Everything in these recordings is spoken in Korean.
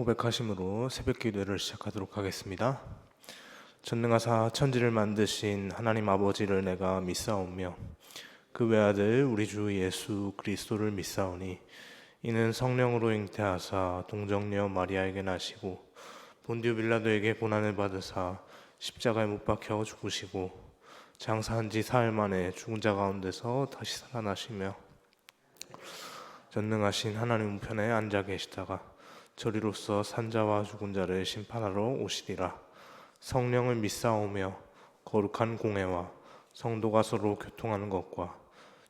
고백하심으로 새벽 기도를 시작하도록 하겠습니다. 전능하사 천지를 만드신 하나님 아버지를 내가 믿사오며 그 외아들 우리 주 예수 그리스도를 믿사오니 이는 성령으로 잉태하사 동정녀 마리아에게 나시고 본디오 빌라도에게 고난을 받으사 십자가에 못 박혀 죽으시고 장사한 지 사흘 만에 죽은 자 가운데서 다시 살아나시며 전능하신 하나님 우편에 앉아 계시다가 저리로서 산자와 죽은 자를 심판하러 오시리라. 성령을 믿사오며 거룩한 공회와 성도가 서로 교통하는 것과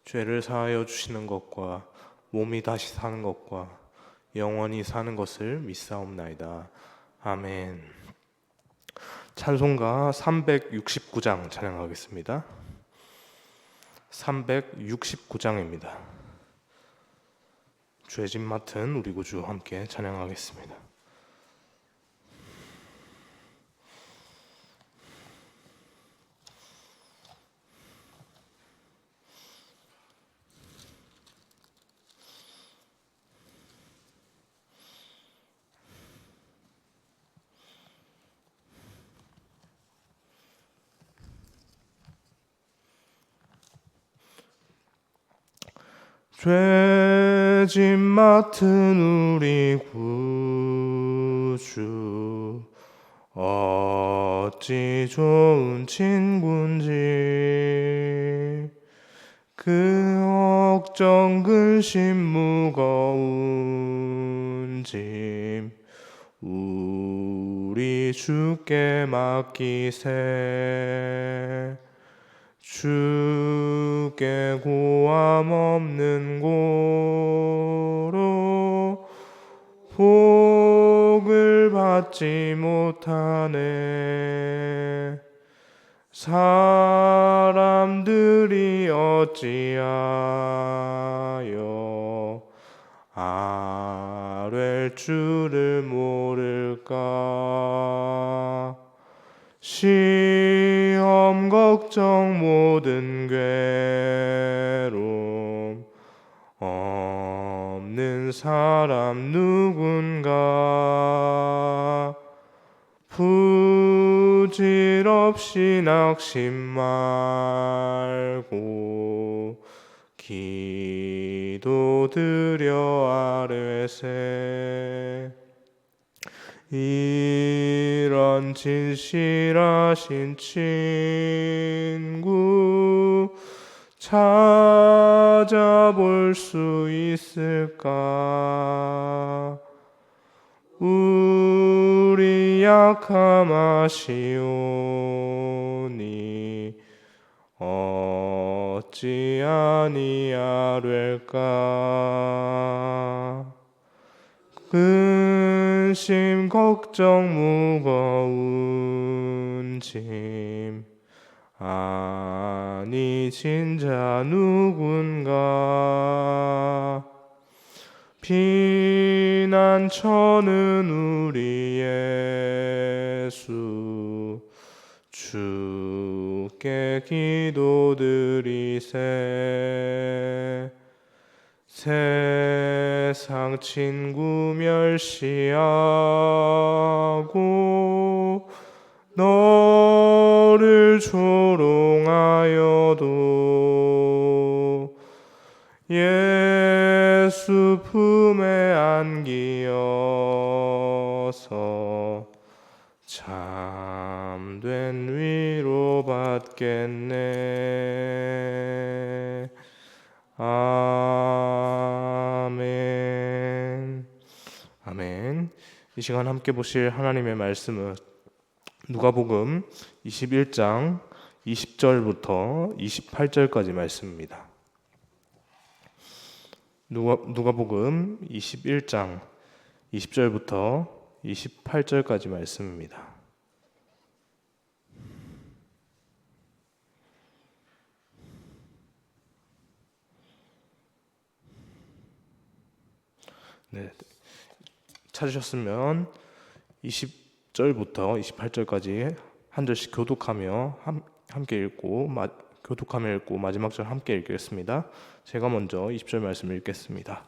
죄를 사하여 주시는 것과 몸이 다시 사는 것과 영원히 사는 것을 믿사옵나이다. 아멘. 찬송가 369장 찬양하겠습니다. 369장입니다. 죄짐 맡은 우리 구주 함께 찬양하겠습니다. 죄짐 맡은 우리 구주 어찌 좋은 친군지 그 걱정 근심 무거운 짐 우리 주께 맡기세. 주께 고함 없는 고로 복을 받지 못하네. 사람들이 어찌하여 아랠 줄을 모를까. 시험 걱정 모든 괴로움 없는 사람 누군가. 부질없이 낙심 말고 기도드려 아뢰세. 이런 진실하신 친구 찾아볼 수 있을까. 우리 약함 아시오니 어찌 아니하될까. 근심 걱정 무거운 짐 아니 진자 누군가. 피난처는 우리 예수 주께 기도드리세. 세상 친구 멸시하고 너를 조롱하여도 예수 품에 안기어서 참된 위로 받겠네. 아멘. 아멘. 이 시간 함께 보실 하나님의 말씀은 누가복음 21장 20절부터 28절까지 말씀입니다. 누가복음 21장 20절부터 28절까지 말씀입니다. 네, 찾으셨으면 20절부터 28절까지 한 절씩 교독하며 함께 읽고 마지막 절 함께 읽겠습니다. 제가 먼저 20절 말씀을 읽겠습니다.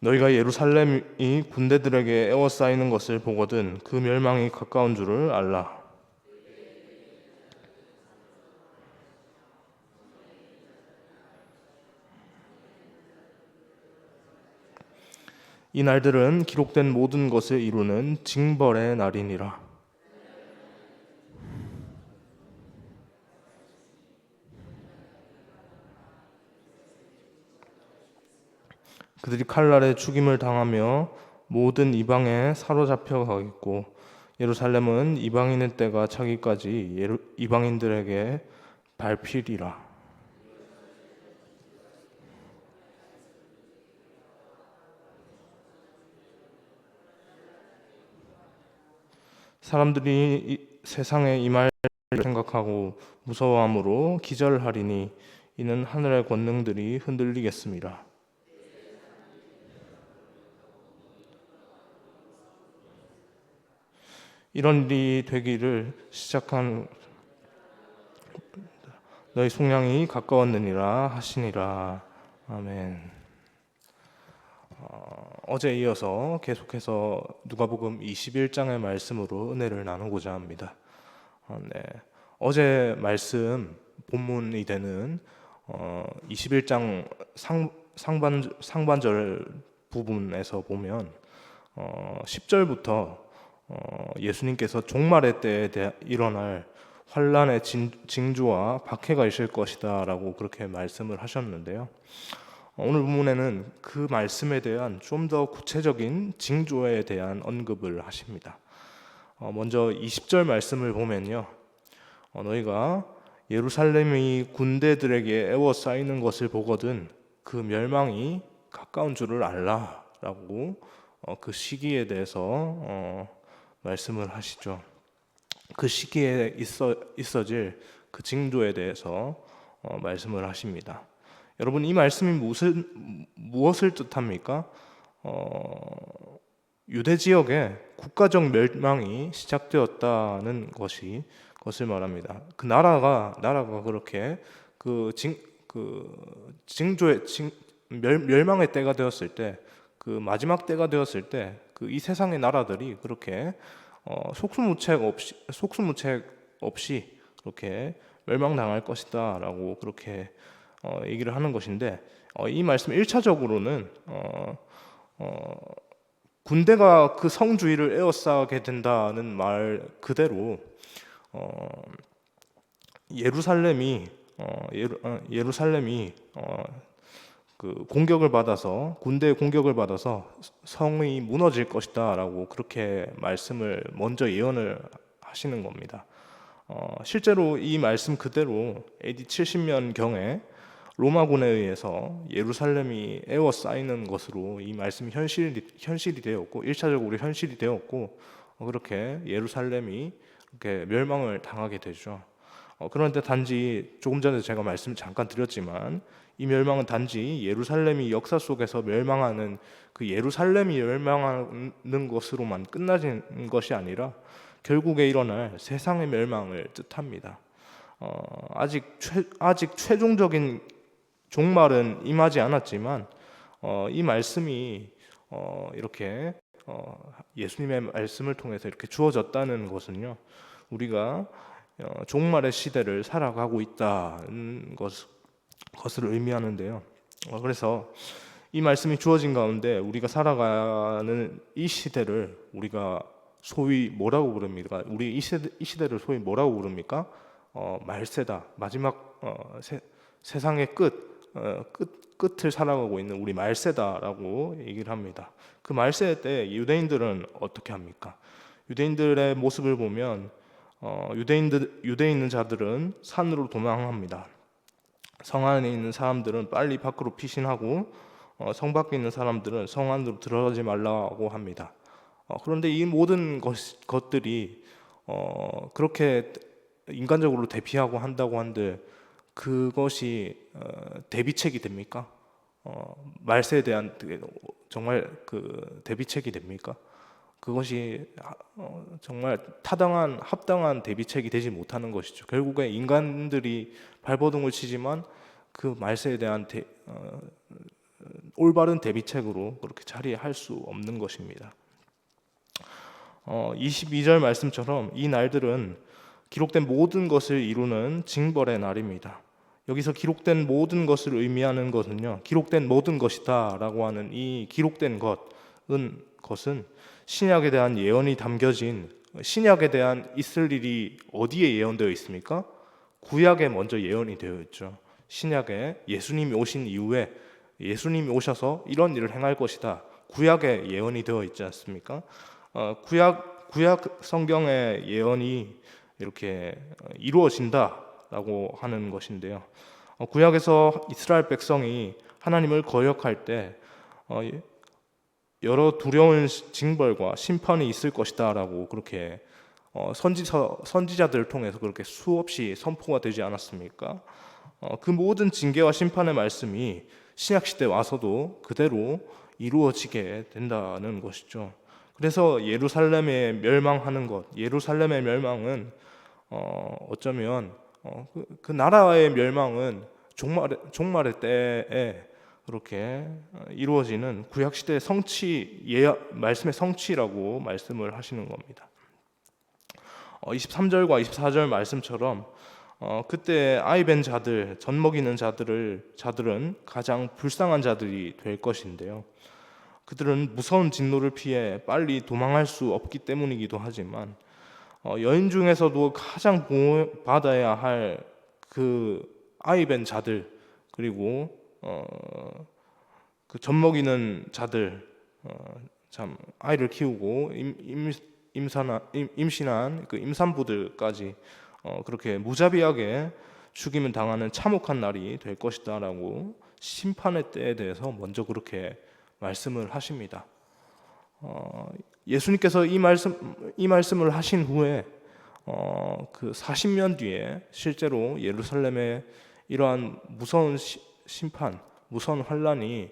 너희가 예루살렘이 군대들에게 에워싸이는 것을 보거든 그 멸망이 가까운 줄을 알라. 이 날들은 기록된 모든 것을 이루는 징벌의 날이니라. 그들이 칼날에 죽임을 당하며 모든 이방에 사로잡혀 가겠고 예루살렘은 이방인의 때가 차기까지 이방인들에게 밟히리라. 사람들이 세상에 임할 생각하고 무서워함으로 기절하리니 이는 하늘의 권능들이 흔들리겠습니다. 이런 일이 되기를 시작한 너희 속량이 가까웠느니라 하시니라. 아멘. 어제 이어서 계속해서 누가복음 21장의 말씀으로 은혜를 나누고자 합니다. 네. 어제 말씀 본문이 되는 21장 상반절 부분에서 보면 10절부터 예수님께서 종말의 때에 일어날 환란의 징조와 박해가 있을 것이다 라고 그렇게 말씀을 하셨는데요. 오늘 본문에는 그 말씀에 대한 좀 더 구체적인 징조에 대한 언급을 하십니다. 먼저 20절 말씀을 보면요, 너희가 예루살렘이 군대들에게 에워싸이는 것을 보거든 그 멸망이 가까운 줄을 알라 라고 그 시기에 대해서 말씀을 하시죠. 그 시기에 있어질 그 징조에 대해서 말씀을 하십니다. 여러분, 이 말씀이 무엇을 뜻합니까? 유대 지역에 국가적 멸망이 시작되었다는 것을 말합니다. 그 나라가 그렇게 멸망의 때가 되었을 때, 그 마지막 때가 되었을 때, 그 이 세상의 나라들이 그렇게 속수무책 없이 그렇게 멸망당할 것이다라고 그렇게 얘기를 하는 것인데, 이 말씀 1차적으로는 군대가 그 성주의를 에워싸게 된다는 말 그대로 예루살렘이 그 공격을 받아서, 군대의 공격을 받아서 성이 무너질 것이다라고 그렇게 말씀을 먼저 예언을 하시는 겁니다. 실제로 이 말씀 그대로 AD 70년경에 로마군에 의해서 예루살렘이 에워싸이는 것으로 이 말씀이 현실이 되었고, 1차적으로 현실이 되었고, 그렇게 예루살렘이 이렇게 멸망을 당하게 되죠. 그런데 단지 조금 전에 제가 말씀 잠깐 드렸지만, 이 멸망은 단지 예루살렘이 역사 속에서 멸망하는, 그 예루살렘이 멸망하는 것으로만 끝나진 것이 아니라 결국에 일어날 세상의 멸망을 뜻합니다. 아직 최종적인 종말은 임하지 않았지만 이 말씀이 이렇게 예수님의 말씀을 통해서 이렇게 주어졌다는 것은요, 우리가 종말의 시대를 살아가고 있다는 것을 의미하는데요. 그래서 이 말씀이 주어진 가운데 우리가 살아가는 이 시대를 우리가 소위 뭐라고 부릅니까? 우리 이 시대를 소위 뭐라고 부릅니까? 말세다. 마지막 세상의 끝을 살아가고 있는 우리 말세다라고 얘기를 합니다. 그 말세 때 유대인들은 어떻게 합니까? 유대인들의 모습을 보면 유대에 있는 자들은 산으로 도망합니다. 성 안에 있는 사람들은 빨리 밖으로 피신하고 성 밖에 있는 사람들은 성 안으로 들어가지 말라고 합니다. 그런데 이 모든 것들이 그렇게 인간적으로 대피하고 한다고 한들 그것이 대비책이 됩니까? 말세에 대한 정말 그 대비책이 됩니까? 그것이 정말 합당한 대비책이 되지 못하는 것이죠. 결국에 인간들이 발버둥을 치지만 그 말세에 대한 올바른 대비책으로 그렇게 자리할 수 없는 것입니다. 22절 말씀처럼 이 날들은 기록된 모든 것을 이루는 징벌의 날입니다. 여기서 기록된 모든 것을 의미하는 것은요, 기록된 모든 것이다 라고 하는 이 기록된 것은 신약에 대한 예언이 담겨진, 신약에 대한 있을 일이 어디에 예언되어 있습니까? 구약에 먼저 예언이 되어 있죠. 신약에 예수님이 오신 이후에 예수님이 오셔서 이런 일을 행할 것이다, 구약에 예언이 되어 있지 않습니까? 구약 성경의 예언이 이렇게 이루어진다라고 하는 것인데요. 구약에서 이스라엘 백성이 하나님을 거역할 때 여러 두려운 징벌과 심판이 있을 것이다라고 그렇게 선지자들을 통해서 그렇게 수없이 선포가 되지 않았습니까? 그 모든 징계와 심판의 말씀이 신약 시대 와서도 그대로 이루어지게 된다는 것이죠. 그래서 예루살렘에 멸망하는 것, 예루살렘의 멸망은 어쩌면 그 나라의 멸망은 종말의 때에 그렇게 이루어지는 구약 시대의 말씀의 성취라고 말씀을 하시는 겁니다. 23절과 24절 말씀처럼 그때 아이벤 자들, 젖먹이는 자들은 가장 불쌍한 자들이 될 것인데요. 그들은 무서운 진노를 피해 빨리 도망할 수 없기 때문이기도 하지만 여인 중에서도 가장 보호받아야 할 그 아이벤 자들, 그리고 그 젖먹이는 자들, 참 아이를 키우고 임신한 그 임산부들까지 그렇게 무자비하게 죽임을 당하는 참혹한 날이 될 것이다라고 심판의 때에 대해서 먼저 그렇게 말씀을 하십니다. 예수님께서 이 말씀을 하신 후에 그 40년 뒤에 실제로 예루살렘에 이러한 무서운 심판, 무서운 환란이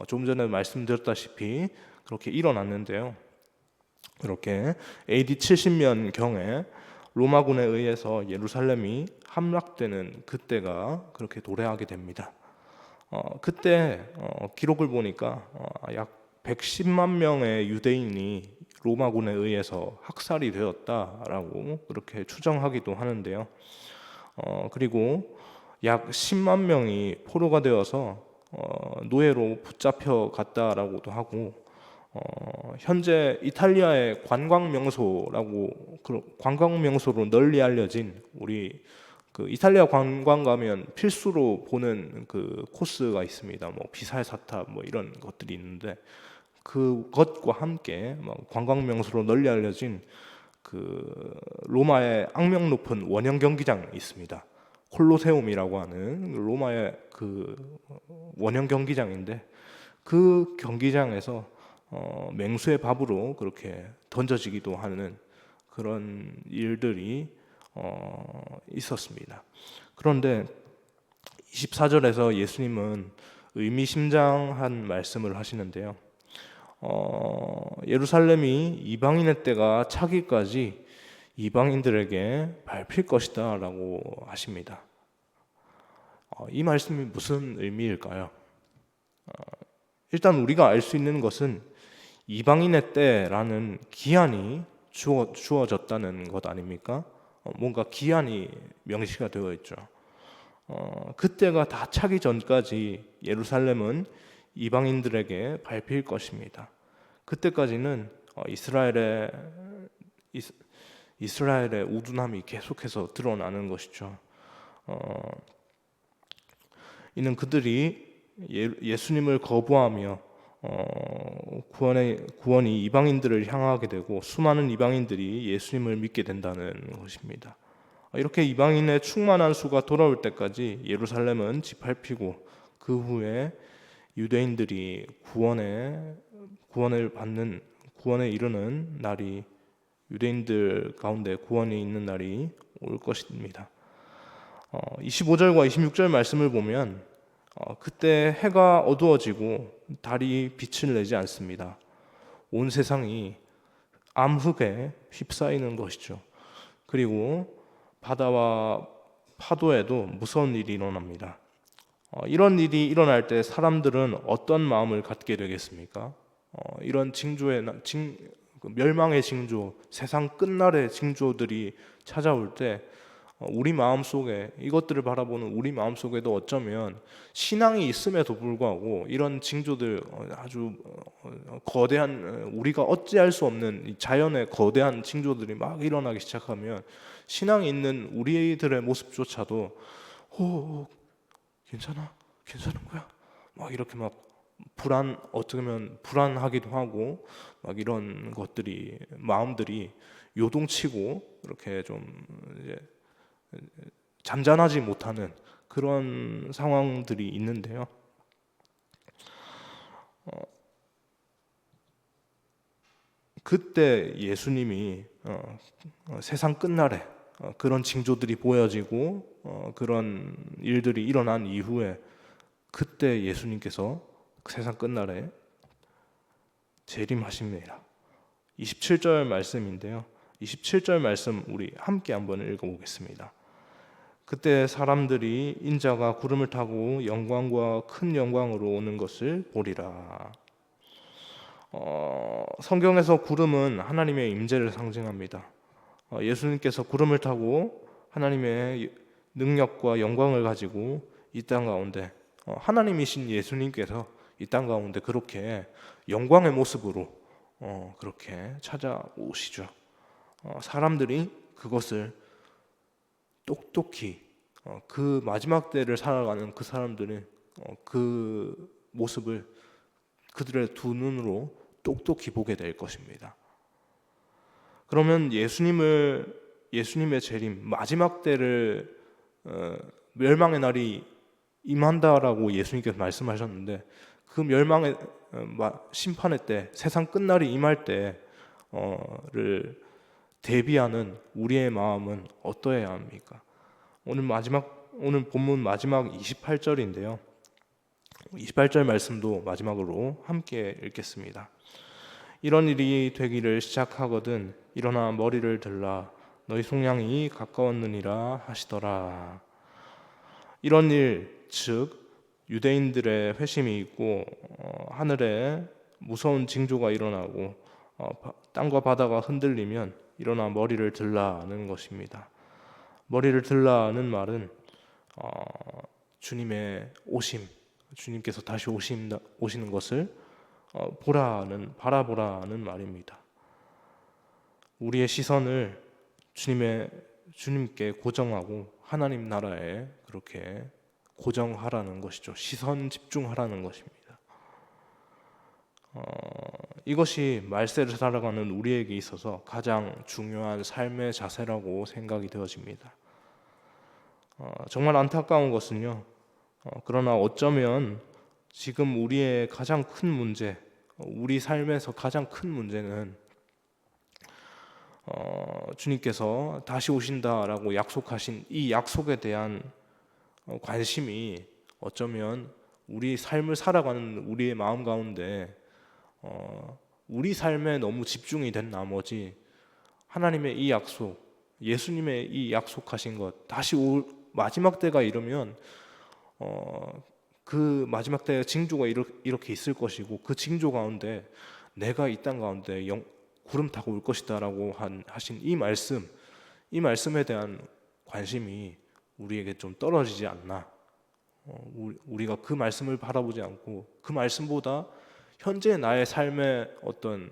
조금 전에 말씀드렸다시피 그렇게 일어났는데요. 그렇게 AD 70년 경에 로마군에 의해서 예루살렘이 함락되는 그때가 그렇게 도래하게 됩니다. 그때 기록을 보니까 약 110만 명의 유대인이 로마군에 의해서 학살이 되었다라고 그렇게 추정하기도 하는데요. 그리고 약 10만 명이 포로가 되어서 노예로 붙잡혀 갔다라고도 하고, 현재 이탈리아의 관광 명소로 널리 알려진 우리 그 이탈리아 관광 가면 필수로 보는 그 코스가 있습니다. 뭐 비살사탑 뭐 이런 것들이 있는데, 그것과 함께 관광 명소로 널리 알려진 그 로마의 악명 높은 원형 경기장이 있습니다. 콜로세움이라고 하는 로마의 그 원형 경기장인데, 그 경기장에서 맹수의 밥으로 그렇게 던져지기도 하는 그런 일들이 있었습니다. 그런데 24절에서 예수님은 의미심장한 말씀을 하시는데요. 예루살렘이 이방인의 때가 차기까지 이방인들에게 밟힐 것이다 라고 하십니다. 이 말씀이 무슨 의미일까요? 일단 우리가 알 수 있는 것은 이방인의 때라는 기한이 주어졌다는 것 아닙니까? 뭔가 기한이 명시가 되어 있죠. 그때가 다 차기 전까지 예루살렘은 이방인들에게 밟힐 것입니다. 그때까지는 이스라엘의 우둔함이 계속해서 드러나는 것이죠. 이는 그들이 예수님을 거부하며 구원이 이방인들을 향하게 되고 수많은 이방인들이 예수님을 믿게 된다는 것입니다. 이렇게 이방인의 충만한 수가 돌아올 때까지 예루살렘은 짓밟히고, 그 후에 유대인들이 구원에 이르는 날이, 유대인들 가운데 구원이 있는 날이 올 것입니다. 25절과 26절 말씀을 보면 그때 해가 어두워지고 달이 빛을 내지 않습니다. 온 세상이 암흑에 휩싸이는 것이죠. 그리고 바다와 파도에도 무서운 일이 일어납니다. 이런 일이 일어날 때 사람들은 어떤 마음을 갖게 되겠습니까? 이런 그 멸망의 징조, 세상 끝날의 징조들이 찾아올 때 우리 마음속에 이것들을 바라보는 우리 마음속에도 어쩌면 신앙이 있음에도 불구하고 이런 징조들, 아주 거대한, 우리가 어찌할 수 없는 이 자연의 거대한 징조들이 막 일어나기 시작하면 신앙이 있는 우리들의 모습조차도 괜찮은 거야? 막 이렇게 막 어떻게 보면 불안하기도 하고 막 이런 것들이, 마음들이 요동치고 이렇게 좀 이제 잠잠하지 못하는 그런 상황들이 있는데요. 그때 예수님이 세상 끝날에 그런 징조들이 보여지고 그런 일들이 일어난 이후에 그때 예수님께서 세상 끝날에 재림하십니다. 27절 말씀인데요. 27절 말씀 우리 함께 한번 읽어보겠습니다. 그때 사람들이 인자가 구름을 타고 영광과 큰 영광으로 오는 것을 보리라. 성경에서 구름은 하나님의 임재를 상징합니다. 예수님께서 구름을 타고 하나님의 능력과 영광을 가지고 이 땅 가운데, 하나님이신 예수님께서 이 땅 가운데 그렇게 영광의 모습으로 그렇게 찾아오시죠. 사람들이 그것을 똑똑히, 그 마지막 때를 살아가는 그 사람들은 그 모습을 그들의 두 눈으로 똑똑히 보게 될 것입니다. 그러면 예수님의 재림, 마지막 때를, 멸망의 날이 임한다라고 예수님께서 말씀하셨는데, 그 멸망의 심판의 때, 세상 끝날이 임할 때를 대비하는 우리의 마음은 어떠해야 합니까? 오늘 본문 마지막 28절인데요. 28절 말씀도 마지막으로 함께 읽겠습니다. 이런 일이 되기를 시작하거든 일어나 머리를 들라 너희 속량이 가까웠느니라 하시더라. 이런 일, 즉 유대인들의 회심이 있고 하늘에 무서운 징조가 일어나고 땅과 바다가 흔들리면 일어나 머리를 들라는 것입니다. 머리를 들라는 말은 주님의 오심, 주님께서 다시 오시는 것을 바라보라는 말입니다. 우리의 시선을 주님께 고정하고 하나님 나라에 그렇게 고정하라는 것이죠. 시선 집중하라는 것입니다. 이것이 말세를 살아가는 우리에게 있어서 가장 중요한 삶의 자세라고 생각이 되어집니다. 정말 안타까운 것은요, 그러나 어쩌면 지금 우리의 가장 큰 문제, 우리 삶에서 가장 큰 문제는 주님께서 다시 오신다라고 약속하신 이 약속에 대한 관심이 어쩌면 우리 삶을 살아가는 우리의 마음 가운데 우리 삶에 너무 집중이 된 나머지 하나님의 이 약속, 예수님의 이 약속하신 것, 다시 올 마지막 때가 이르면 그 마지막 때의 징조가 이렇게 있을 것이고 그 징조 가운데 내가 이 땅 가운데 구름 타고 올 것이다라고 하신 이 말씀에 대한 관심이 우리에게 좀 떨어지지 않나. 우리가 그 말씀을 바라보지 않고 그 말씀보다 현재 나의 삶의 어떤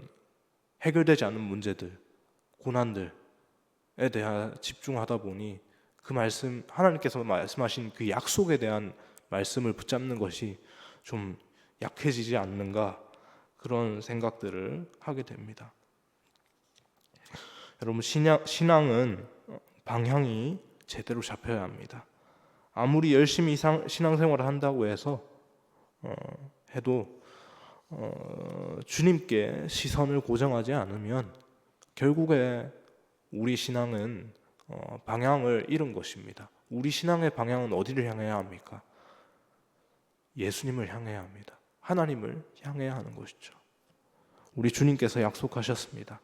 해결되지 않은 문제들, 고난들에 대해 집중하다 보니 그 말씀, 하나님께서 말씀하신 그 약속에 대한 말씀을 붙잡는 것이 좀 약해지지 않는가, 그런 생각들을 하게 됩니다. 여러분, 신앙은 방향이 제대로 잡혀야 합니다. 아무리 열심히 신앙생활을 한다고 해서 해도 주님께 시선을 고정하지 않으면 결국에 우리 신앙은 방향을 잃은 것입니다. 우리 신앙의 방향은 어디를 향해야 합니까? 예수님을 향해야 합니다. 하나님을 향해야 하는 것이죠. 우리 주님께서 약속하셨습니다.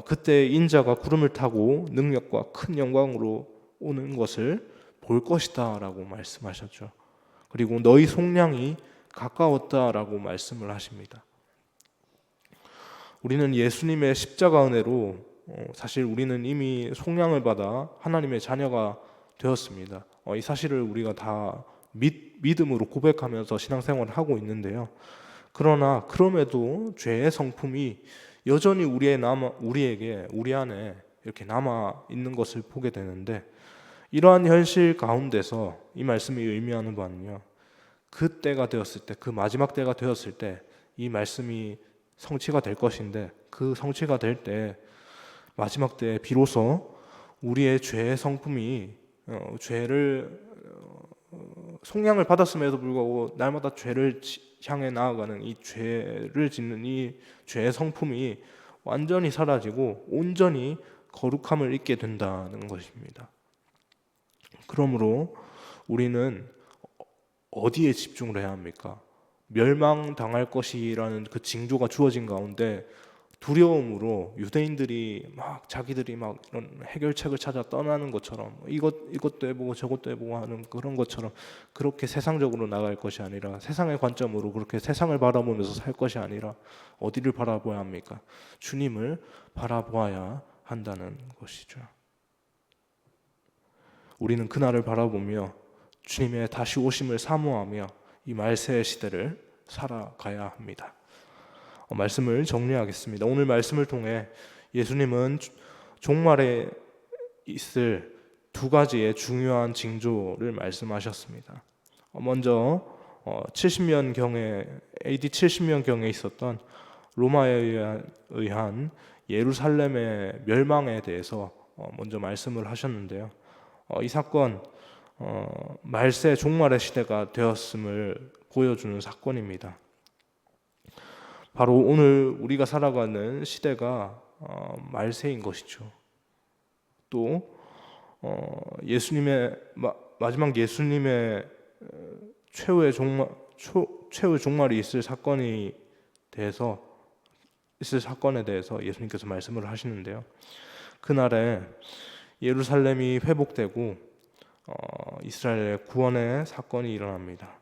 그때 인자가 구름을 타고 능력과 큰 영광으로 오는 것을 볼 것이다 라고 말씀하셨죠. 그리고 너희 속량이 가까웠다라고 말씀을 하십니다. 우리는 예수님의 십자가 은혜로 사실 우리는 이미 속량을 받아 하나님의 자녀가 되었습니다. 이 사실을 우리가 다 믿음으로 고백하면서 신앙생활을 하고 있는데요. 그러나 그럼에도 죄의 성품이 여전히 우리 안에 이렇게 남아 있는 것을 보게 되는데, 이러한 현실 가운데서 이 말씀이 의미하는 바는요, 그 때가 되었을 때, 그 마지막 때가 되었을 때 이 말씀이 성취가 될 것인데, 그 성취가 될 때 마지막 때 비로소 우리의 죄의 성품이 죄를 속량을 받았음에도 불구하고 날마다 죄를 향해 나아가는 이 죄를 짓는 이 죄의 성품이 완전히 사라지고 온전히 거룩함을 입게 된다는 것입니다. 그러므로 우리는 어디에 집중을 해야 합니까? 멸망당할 것이라는 그 징조가 주어진 가운데 두려움으로 유대인들이 막 자기들이 막 이런 해결책을 찾아 떠나는 것처럼 이것도 해보고 저것도 해보고 하는 그런 것처럼 그렇게 세상적으로 나갈 것이 아니라, 세상의 관점으로 그렇게 세상을 바라보면서 살 것이 아니라 어디를 바라봐야 합니까? 주님을 바라보아야 한다는 것이죠. 우리는 그날을 바라보며 주님의 다시 오심을 사모하며 이 말세의 시대를 살아가야 합니다. 말씀을 정리하겠습니다. 오늘 말씀을 통해 예수님은 종말에 있을 두 가지의 중요한 징조를 말씀하셨습니다. 먼저 70년경에 AD 70년경에 있었던 로마에 의한 예루살렘의 멸망에 대해서 먼저 말씀을 하셨는데요. 이 사건 말세 종말의 시대가 되었음을 보여주는 사건입니다. 바로 오늘 우리가 살아가는 시대가 말세인 것이죠. 또 마지막 예수님의 최후의 종말이 있을 사건에 대해서 예수님께서 말씀을 하시는데요. 그날에 예루살렘이 회복되고 이스라엘의 구원의 사건이 일어납니다.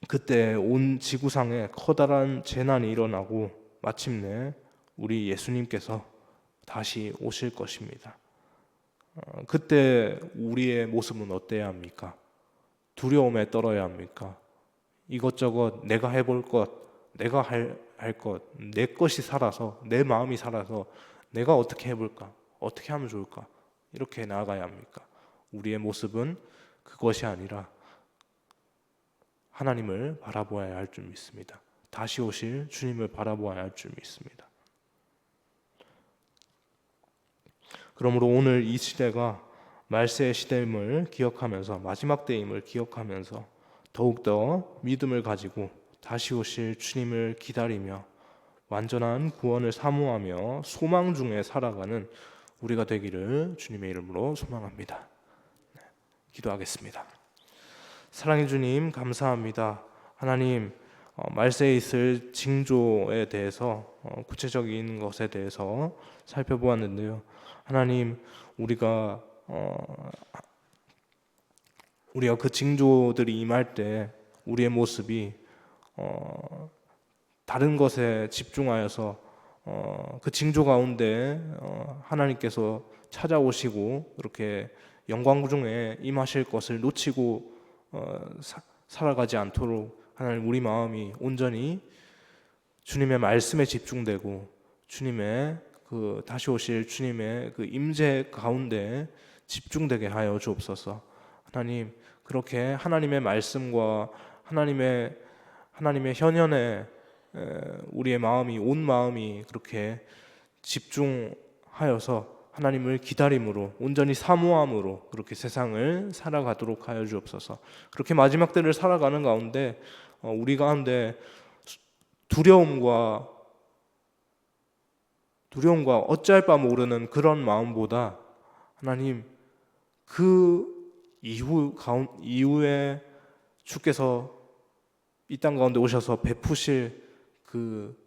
그때 온 지구상에 커다란 재난이 일어나고 마침내 우리 예수님께서 다시 오실 것입니다. 그때 우리의 모습은 어때야 합니까? 두려움에 떨어야 합니까? 이것저것 내가 해볼 것, 내가 할 것, 내 것이 살아서, 내 마음이 살아서 내가 어떻게 해볼까? 어떻게 하면 좋을까? 이렇게 나아가야 합니까? 우리의 모습은 그것이 아니라 하나님을 바라보아야 할 줄 믿습니다. 다시 오실 주님을 바라보아야 할 줄 믿습니다. 그러므로 오늘 이 시대가 말세의 시대임을 기억하면서, 마지막 때임을 기억하면서 더욱더 믿음을 가지고 다시 오실 주님을 기다리며 완전한 구원을 사모하며 소망 중에 살아가는 우리가 되기를 주님의 이름으로 소망합니다. 기도하겠습니다. 사랑의 주님, 감사합니다. 하나님, 말세에 있을 징조에 대해서 구체적인 것에 대해서 살펴보았는데요. 하나님, 우리가 그 징조들이 임할 때 우리의 모습이 다른 것에 집중하여서 그 징조 가운데 하나님께서 찾아오시고 이렇게 영광 중에 임하실 것을 놓치고 살아가지 않도록 하나님, 우리 마음이 온전히 주님의 말씀에 집중되고 주님의 그 다시 오실 주님의 그 임재 가운데 집중되게 하여 주옵소서. 하나님, 그렇게 하나님의 말씀과 하나님의 현현에 우리의 마음이, 온 마음이 그렇게 집중하여서 하나님을 기다림으로, 온전히 사모함으로 그렇게 세상을 살아가도록 하여 주옵소서. 그렇게 마지막 때를 살아가는 가운데 우리 가운데 두려움과 어찌할 바 모르는 그런 마음보다 하나님, 그 이후에 주께서 이 땅 가운데 오셔서 베푸실 그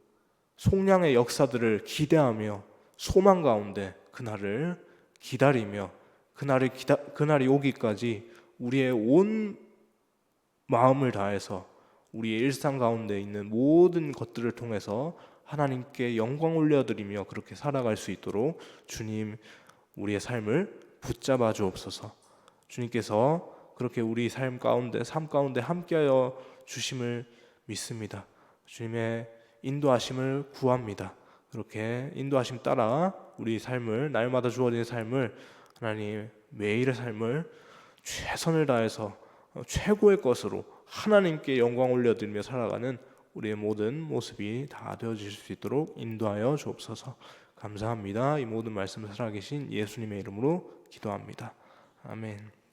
속량의 역사들을 기대하며 소망 가운데 그날을 기다리며 그날이 오기까지 우리의 온 마음을 다해서 우리의 일상 가운데 있는 모든 것들을 통해서 하나님께 영광 올려드리며 그렇게 살아갈 수 있도록 주님 우리의 삶을 붙잡아 주옵소서. 주님께서 그렇게 우리 삶 가운데 함께하여 주심을 믿습니다. 주님의 인도하심을 구합니다. 그렇게 인도하심 따라 우리 삶을, 날마다 주어지는 삶을, 하나님 매일의 삶을 최선을 다해서 최고의 것으로 하나님께 영광 올려드리며 살아가는 우리의 모든 모습이 다 되어질 수 있도록 인도하여 주옵소서. 감사합니다. 이 모든 말씀을 살아계신 예수님의 이름으로 기도합니다. 아멘.